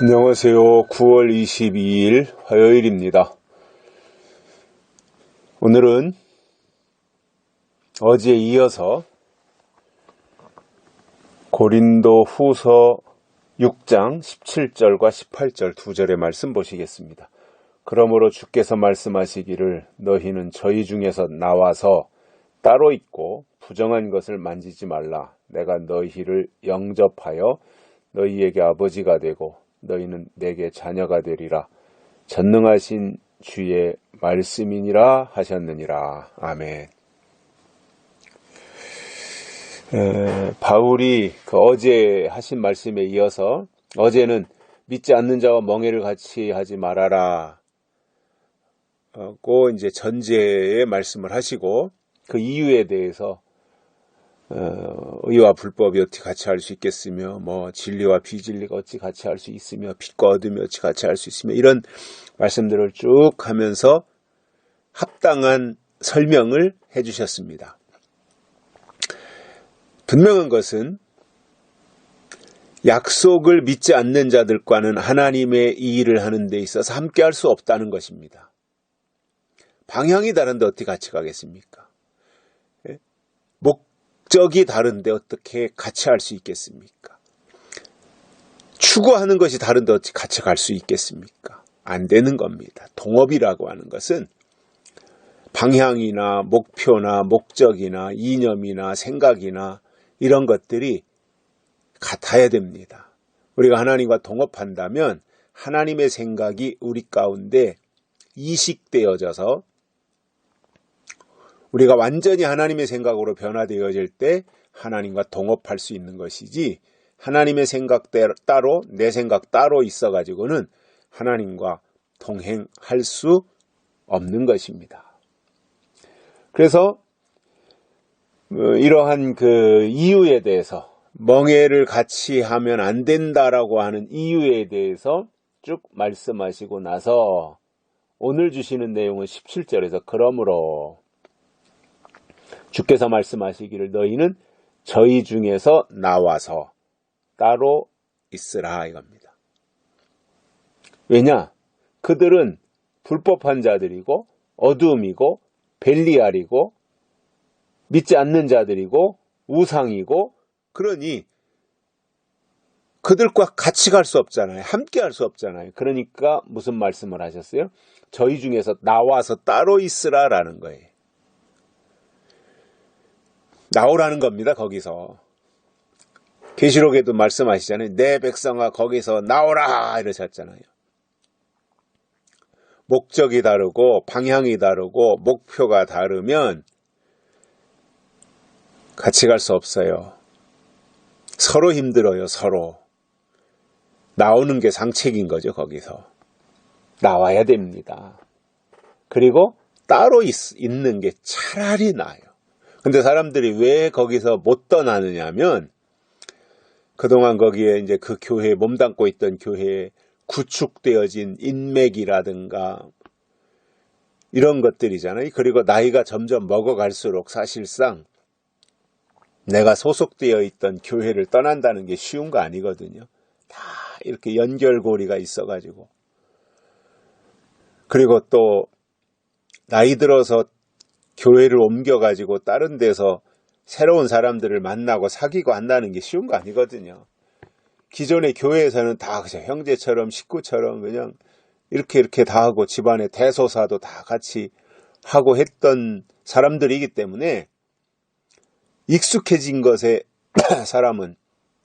안녕하세요. 9월 22일 화요일입니다. 오늘은 어제에 이어서 고린도 후서 6장 17절과 18절 두 절의 말씀 보시겠습니다. 그러므로 주께서 말씀하시기를 너희는 저희 중에서 나와서 따로 있고 부정한 것을 만지지 말라. 내가 너희를 영접하여 너희에게 아버지가 되고 너희는 내게 자녀가 되리라. 전능하신 주의 말씀이니라 하셨느니라. 아멘. 바울이 어제 하신 말씀에 이어서 어제는 믿지 않는 자와 멍에를 같이 하지 말아라 고 이제 전제의 말씀을 하시고 그 이유에 대해서 의와 불법이 어찌 같이 할 수 있겠으며 진리와 비진리가 어찌 같이 할 수 있으며 빛과 어둠이 어찌 같이 할 수 있으며 이런 말씀들을 쭉 하면서 합당한 설명을 해주셨습니다. 분명한 것은 약속을 믿지 않는 자들과는 하나님의 이 일을 하는 데 있어서 함께 할 수 없다는 것입니다. 방향이 다른데 어떻게 같이 가겠습니까? 목적이 다른데 어떻게 같이 할 수 있겠습니까? 추구하는 것이 다른데 어떻게 같이 갈 수 있겠습니까? 안 되는 겁니다. 동업이라고 하는 것은 방향이나 목표나 목적이나 이념이나 생각이나 이런 것들이 같아야 됩니다. 우리가 하나님과 동업한다면 하나님의 생각이 우리 가운데 이식되어져서 우리가 완전히 하나님의 생각으로 변화되어질 때 하나님과 동업할 수 있는 것이지 하나님의 생각 따로 내 생각 따로 있어가지고는 하나님과 동행할 수 없는 것입니다. 그래서 이러한 이유에 대해서 멍에를 같이 하면 안 된다라고 하는 이유에 대해서 쭉 말씀하시고 나서 오늘 주시는 내용은 17절에서 그러므로 주께서 말씀하시기를 너희는 저희 중에서 나와서 따로 있으라 이겁니다. 왜냐? 그들은 불법한 자들이고 어두움이고 벨리알이고 믿지 않는 자들이고 우상이고 그러니 그들과 같이 갈 수 없잖아요. 함께 할 수 없잖아요. 그러니까 무슨 말씀을 하셨어요? 저희 중에서 나와서 따로 있으라라는 거예요. 나오라는 겁니다. 거기서 계시록에도 말씀하시잖아요. 내 백성아 거기서 나오라 이러셨잖아요. 목적이 다르고 방향이 다르고 목표가 다르면 같이 갈 수 없어요. 서로 힘들어요. 서로 나오는 게 상책인 거죠. 거기서 나와야 됩니다. 그리고 따로 있는 게 차라리 나아요. 근데 사람들이 왜 거기서 못 떠나느냐 하면 그동안 거기에 이제 그 교회에 몸담고 있던 교회에 구축되어진 인맥이라든가 이런 것들이잖아요. 그리고 나이가 점점 먹어갈수록 사실상 내가 소속되어 있던 교회를 떠난다는 게 쉬운 거 아니거든요. 다 이렇게 연결고리가 있어가지고 그리고 또 나이 들어서 교회를 옮겨가지고 다른 데서 새로운 사람들을 만나고 사귀고 한다는 게 쉬운 거 아니거든요. 기존의 교회에서는 다 그냥 형제처럼 식구처럼 그냥 이렇게 다 하고 집안의 대소사도 다 같이 하고 했던 사람들이기 때문에 익숙해진 것에 사람은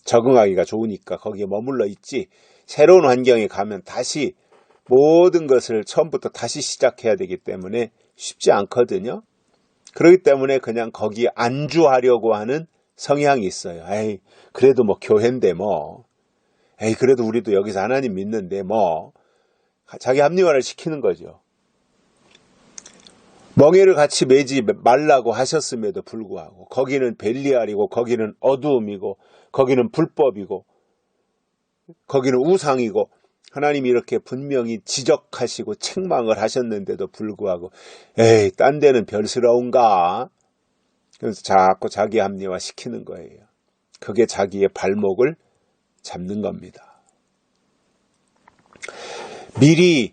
적응하기가 좋으니까 거기에 머물러 있지 새로운 환경에 가면 다시 모든 것을 처음부터 다시 시작해야 되기 때문에 쉽지 않거든요. 그렇기 때문에 그냥 거기에 안주하려고 하는 성향이 있어요. 에이, 그래도 교회인데 에이, 그래도 우리도 여기서 하나님 믿는데 자기 합리화를 시키는 거죠. 멍에를 같이 매지 말라고 하셨음에도 불구하고 거기는 벨리알이고 거기는 어두움이고 거기는 불법이고 거기는 우상이고 하나님이 이렇게 분명히 지적하시고 책망을 하셨는데도 불구하고 에이, 딴 데는 별스러운가? 그래서 자꾸 자기 합리화 시키는 거예요. 그게 자기의 발목을 잡는 겁니다. 미리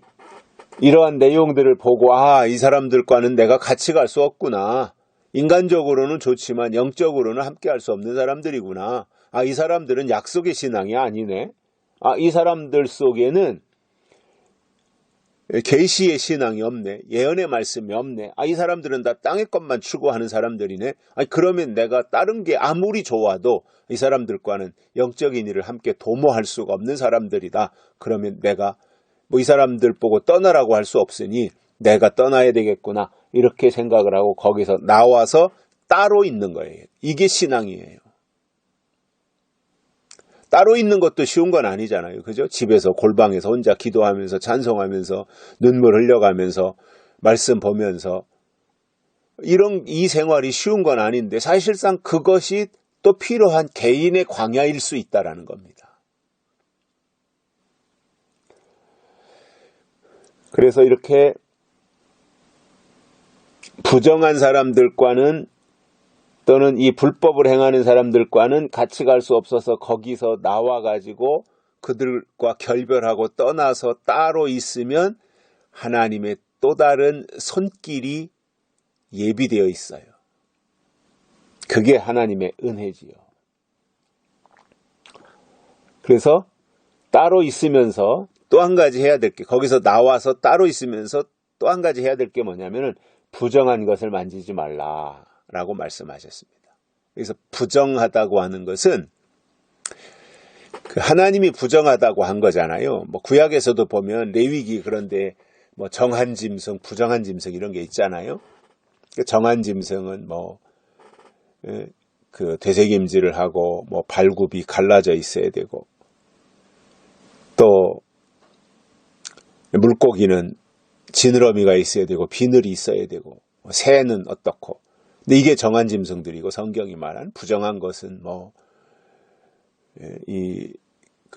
이러한 내용들을 보고 이 사람들과는 내가 같이 갈 수 없구나. 인간적으로는 좋지만 영적으로는 함께 할 수 없는 사람들이구나. 이 사람들은 약속의 신앙이 아니네. 이 사람들 속에는 계시의 신앙이 없네. 예언의 말씀이 없네. 이 사람들은 다 땅의 것만 추구하는 사람들이네. 그러면 내가 다른 게 아무리 좋아도 이 사람들과는 영적인 일을 함께 도모할 수가 없는 사람들이다. 그러면 내가 이 사람들 보고 떠나라고 할 수 없으니 내가 떠나야 되겠구나. 이렇게 생각을 하고 거기서 나와서 따로 있는 거예요. 이게 신앙이에요. 따로 있는 것도 쉬운 건 아니잖아요. 그죠? 집에서 골방에서 혼자 기도하면서 찬송하면서 눈물 흘려가면서 말씀 보면서 이 생활이 쉬운 건 아닌데 사실상 그것이 또 필요한 개인의 광야일 수 있다라는 겁니다. 그래서 이렇게 부정한 사람들과는 또는 이 불법을 행하는 사람들과는 같이 갈 수 없어서 거기서 나와가지고 그들과 결별하고 떠나서 따로 있으면 하나님의 또 다른 손길이 예비되어 있어요. 그게 하나님의 은혜지요. 그래서 따로 있으면서 또 한 가지 해야 될 게, 거기서 나와서 따로 있으면서 또 한 가지 해야 될 게 뭐냐면은 부정한 것을 만지지 말라라고 말씀하셨습니다. 그래서 부정하다고 하는 것은 하나님이 부정하다고 한 거잖아요. 구약에서도 보면 레위기 그런데 정한 짐승, 부정한 짐승 이런 게 있잖아요. 정한 짐승은 되새김질을 하고 발굽이 갈라져 있어야 되고 또 물고기는 지느러미가 있어야 되고 비늘이 있어야 되고 새는 어떻고. 근데 이게 정한 짐승들이고 성경이 말한 부정한 것은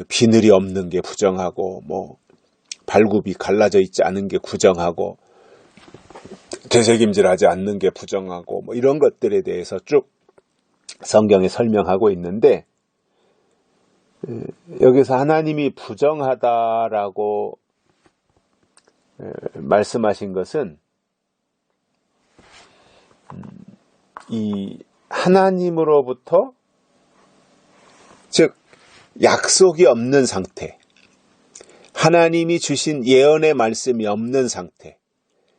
비늘이 없는 게 부정하고 발굽이 갈라져 있지 않은 게 부정하고 되새김질하지 않는 게 부정하고 이런 것들에 대해서 쭉 성경에 설명하고 있는데 여기서 하나님이 부정하다라고 말씀하신 것은 이 하나님으로부터 즉 약속이 없는 상태, 하나님이 주신 예언의 말씀이 없는 상태,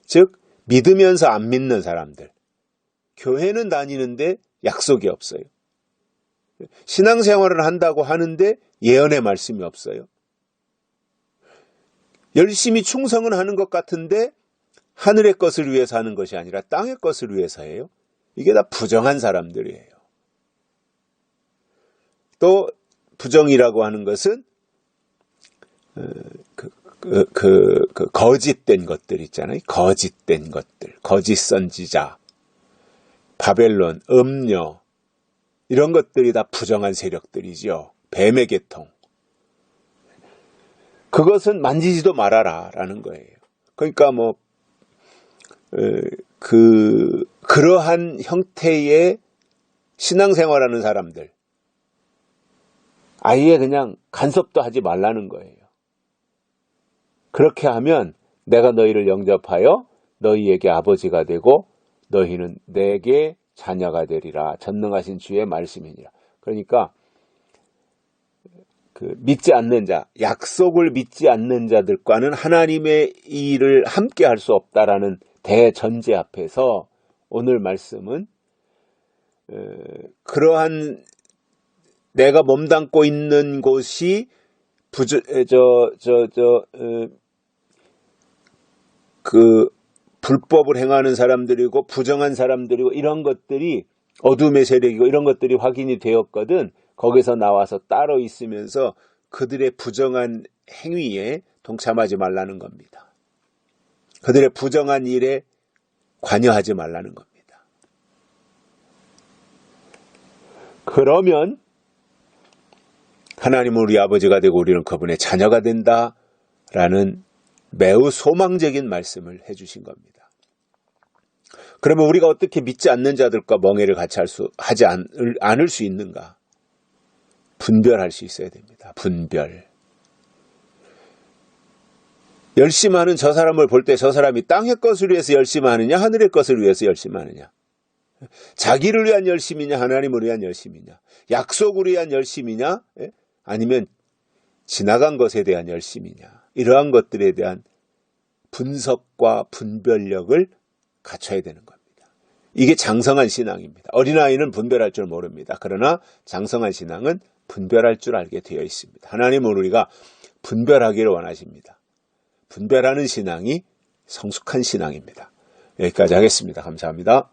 즉 믿으면서 안 믿는 사람들, 교회는 다니는데 약속이 없어요. 신앙생활을 한다고 하는데 예언의 말씀이 없어요. 열심히 충성은 하는 것 같은데 하늘의 것을 위해서 하는 것이 아니라 땅의 것을 위해서 해요. 이게 다 부정한 사람들이에요. 또 부정이라고 하는 것은 거짓된 것들 있잖아요. 거짓된 것들, 거짓 선지자, 바벨론, 음녀 이런 것들이 다 부정한 세력들이죠. 뱀의 계통. 그것은 만지지도 말아라 라는 거예요. 그러니까 그러한 형태의 신앙생활하는 사람들 아예 그냥 간섭도 하지 말라는 거예요. 그렇게 하면 내가 너희를 영접하여 너희에게 아버지가 되고 너희는 내게 자녀가 되리라. 전능하신 주의 말씀이니라. 그러니까 믿지 않는 자, 약속을 믿지 않는 자들과는 하나님의 일을 함께 할 수 없다라는 대전제 앞에서 오늘 말씀은 그러한 내가 몸담고 있는 곳이 불법을 행하는 사람들이고 부정한 사람들이고 이런 것들이 어둠의 세력이고 이런 것들이 확인이 되었거든. 거기서 나와서 따로 있으면서 그들의 부정한 행위에 동참하지 말라는 겁니다. 그들의 부정한 일에 관여하지 말라는 겁니다. 그러면 하나님은 우리 아버지가 되고 우리는 그분의 자녀가 된다라는 매우 소망적인 말씀을 해주신 겁니다. 그러면 우리가 어떻게 믿지 않는 자들과 멍해를 같이 하지 않을 수 있는가? 분별할 수 있어야 됩니다. 분별. 열심하는 저 사람을 볼 때 저 사람이 땅의 것을 위해서 열심하느냐, 하늘의 것을 위해서 열심하느냐. 자기를 위한 열심이냐, 하나님을 위한 열심이냐. 약속을 위한 열심이냐, 아니면 지나간 것에 대한 열심이냐. 이러한 것들에 대한 분석과 분별력을 갖춰야 되는 겁니다. 이게 장성한 신앙입니다. 어린아이는 분별할 줄 모릅니다. 그러나 장성한 신앙은 분별할 줄 알게 되어 있습니다. 하나님은 우리가 분별하기를 원하십니다. 분별하는 신앙이 성숙한 신앙입니다. 여기까지 하겠습니다. 감사합니다.